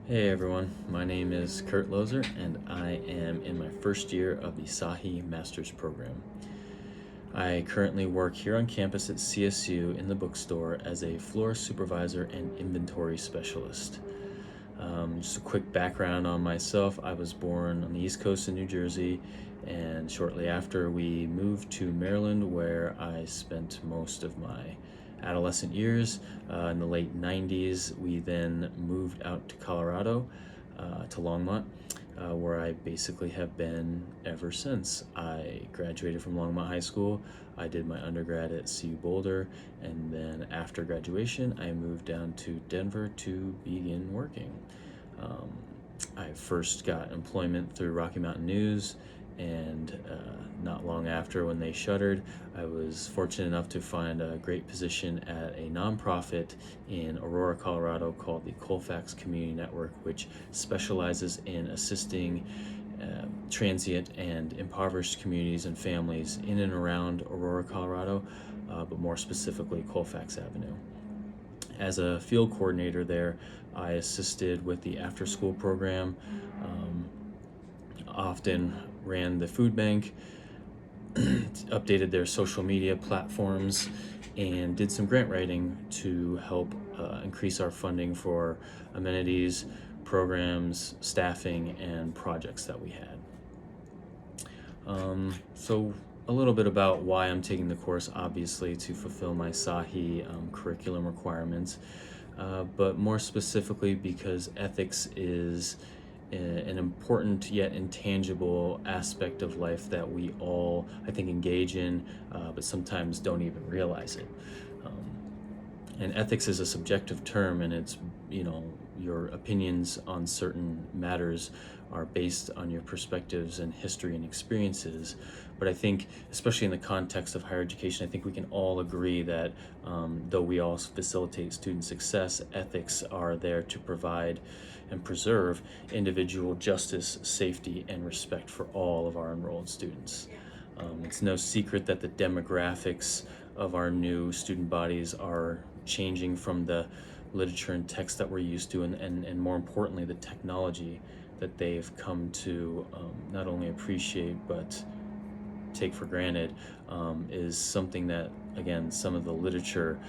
Hey everyone, my name is Kurt Lozer and I am in my first year of the SAHI Master's Program. I currently work here on campus at CSU in the bookstore as a floor supervisor and inventory specialist. Just a quick background on myself. I was born on the East Coast in New Jersey, and shortly after we moved to Maryland, where I spent most of my adolescent years. In the late 90s, we then moved out to Colorado, to Longmont, where I basically have been ever since. I graduated from Longmont High School. I did my undergrad at CU Boulder, and then after graduation, I moved down to Denver to begin working. Um, I first got employment through Rocky Mountain News, and not long after, when they shuttered, I was fortunate enough to find a great position at a nonprofit in Aurora, Colorado called the Colfax Community Network, which specializes in assisting transient and impoverished communities and families in and around Aurora, Colorado, but more specifically Colfax Avenue. As a field coordinator there, I assisted with the after school program, often ran the food bank, updated their social media platforms, and did some grant writing to help increase our funding for amenities, programs, staffing, and projects that we had. So a little bit about why I'm taking the course, obviously to fulfill my SAHI curriculum requirements, but more specifically because ethics is an important yet intangible aspect of life that we all, I think, engage in, but sometimes don't even realize it. Um, and ethics is a subjective term, and it's, your opinions on certain matters are based on your perspectives and history and experiences. But I think, especially in the context of higher education, I think we can all agree that though we all facilitate student success, ethics are there to provide and preserve individual justice, safety, and respect for all of our enrolled students. It's no secret that the demographics of our new student bodies are changing from the literature and text that we're used to, and more importantly, the technology that they've come to not only appreciate but take for granted, is something that, again, some of the literature,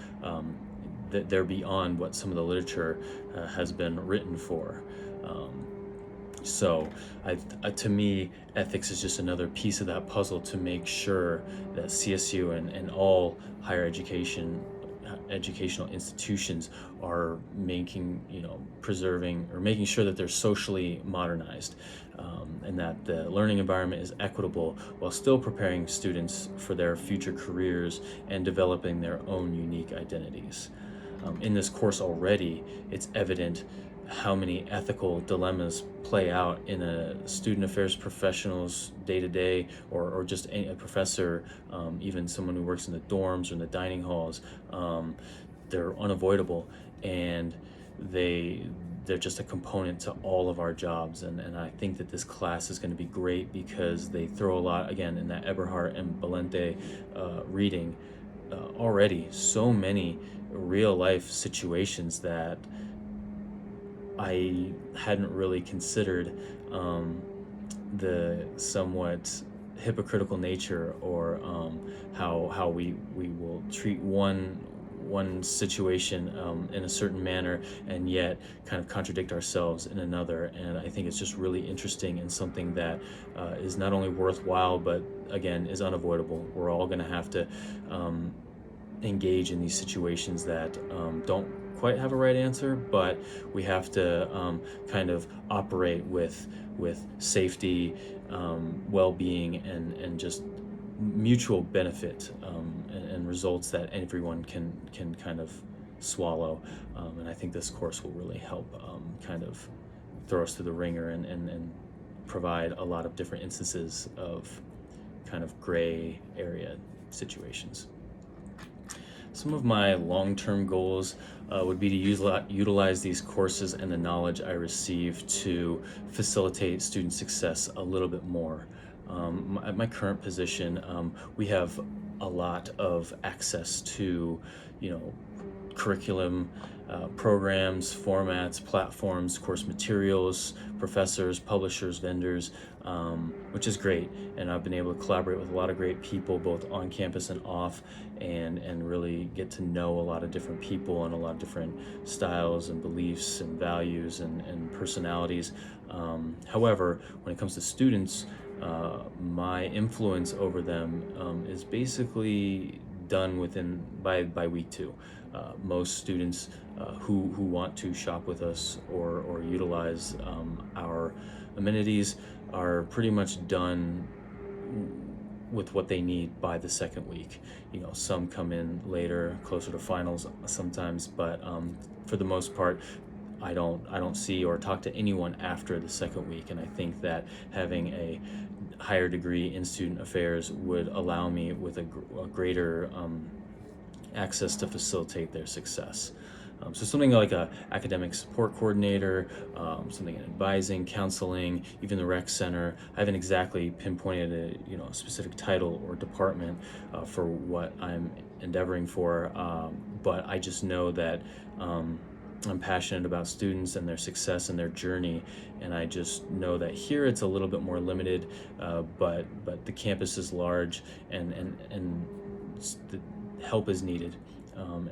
that they're beyond what some of the literature has been written for. So to me, ethics is just another piece of that puzzle to make sure that CSU and all higher educational institutions are preserving or making sure that they're socially modernized, and that the learning environment is equitable while still preparing students for their future careers and developing their own unique identities. In this course already, it's evident how many ethical dilemmas play out in a student affairs professional's day-to-day, or just a professor, even someone who works in the dorms or in the dining halls. They're unavoidable, and they're just a component to all of our jobs, and I think that this class is going to be great because they throw a lot, again, in that Eberhardt and Balente reading, already so many real life situations that I hadn't really considered, the somewhat hypocritical nature, or how we will treat one situation in a certain manner and yet kind of contradict ourselves in another. And I think it's just really interesting, and something that is not only worthwhile but, again, is unavoidable. We're all going to have to engage in these situations that don't quite have a right answer, but we have to kind of operate with safety, well-being, and just mutual benefit, and results that everyone can kind of swallow. And I think this course will really help kind of throw us through the ringer, and provide a lot of different instances of kind of gray area situations. Some of my long-term goals would be to utilize these courses and the knowledge I receive to facilitate student success a little bit more. At my current position, we have a lot of access to, curriculum, programs, formats, platforms, course materials, professors, publishers, vendors, which is great. And I've been able to collaborate with a lot of great people, both on campus and off, and really get to know a lot of different people and a lot of different styles and beliefs and values and personalities. However, when it comes to students, my influence over them is basically done by week 2. Most students who want to shop with us or utilize our amenities are pretty much done with what they need by the second week. Some come in later, closer to finals sometimes, but for the most part, I don't see or talk to anyone after the second week, and I think that having a higher degree in student affairs would allow me with a greater access to facilitate their success. So something like a academic support coordinator, something in advising, counseling, even the rec center. I haven't exactly pinpointed a specific title or department for what I'm endeavoring for, but I just know that I'm passionate about students and their success and their journey, and I just know that here it's a little bit more limited, but the campus is large, and the help is needed.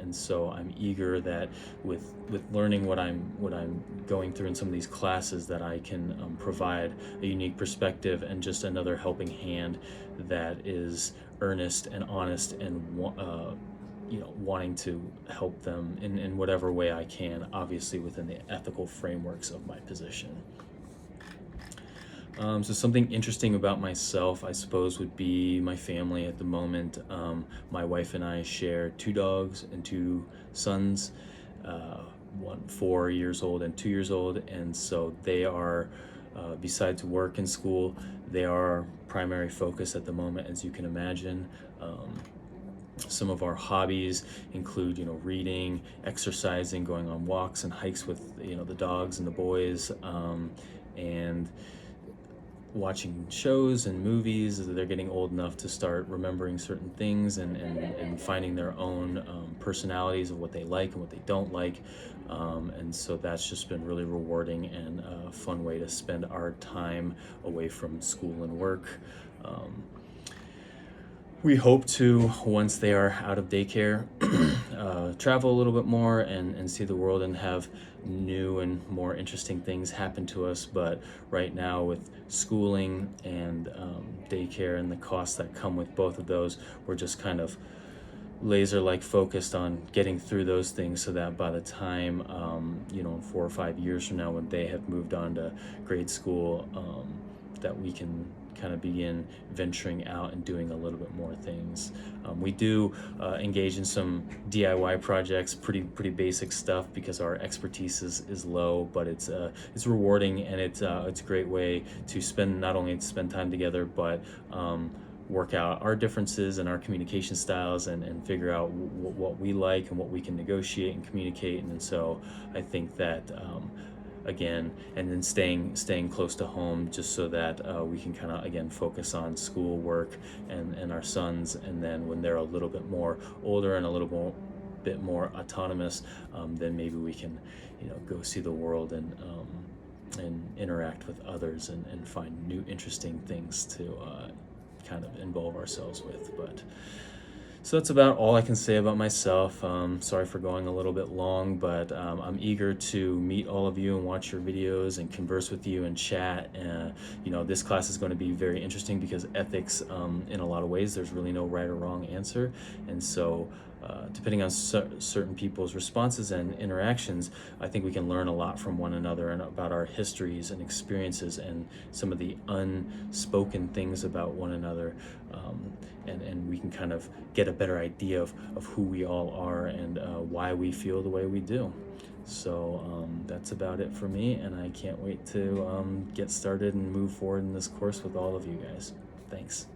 And so I'm eager that with learning what I'm going through in some of these classes, that I can provide a unique perspective and just another helping hand that is earnest and honest and wanting to help them in whatever way I can, obviously within the ethical frameworks of my position. So something interesting about myself, I suppose, would be my family at the moment. My wife and I share 2 dogs and 2 sons, one 4 years old and 2 years old, and so they are, besides work and school, they are our primary focus at the moment, as you can imagine. Some of our hobbies include, reading, exercising, going on walks and hikes with, the dogs and the boys, and watching shows and movies. They're getting old enough to start remembering certain things and finding their own personalities of what they like and what they don't like. And so that's just been really rewarding and a fun way to spend our time away from school and work. We hope to, once they are out of daycare, travel a little bit more and see the world and have new and more interesting things happen to us. But right now, with schooling and daycare and the costs that come with both of those, we're just kind of laser-like focused on getting through those things, so that by the time, in 4 or 5 years from now, when they have moved on to grade school, that we can kind of begin venturing out and doing a little bit more things. We do engage in some DIY projects, pretty basic stuff, because our expertise is low, but it's rewarding, and it's a great way to not only spend time together, but work out our differences and our communication styles and figure out what we like and what we can negotiate and communicate. And so I think that again, and then staying close to home, just so that we can kind of again focus on school, work, and our sons. And then when they're a little bit more older and a little bit more autonomous, then maybe we can go see the world and interact with others and find new interesting things to kind of involve ourselves with. But so that's about all I can say about myself. Sorry for going a little bit long, but I'm eager to meet all of you and watch your videos and converse with you and chat. This class is going to be very interesting, because ethics, in a lot of ways, there's really no right or wrong answer. And so depending on certain people's responses and interactions, I think we can learn a lot from one another and about our histories and experiences and some of the unspoken things about one another. And we can kind of get a better idea of who we all are and why we feel the way we do. So that's about it for me, and I can't wait to get started and move forward in this course with all of you guys. Thanks.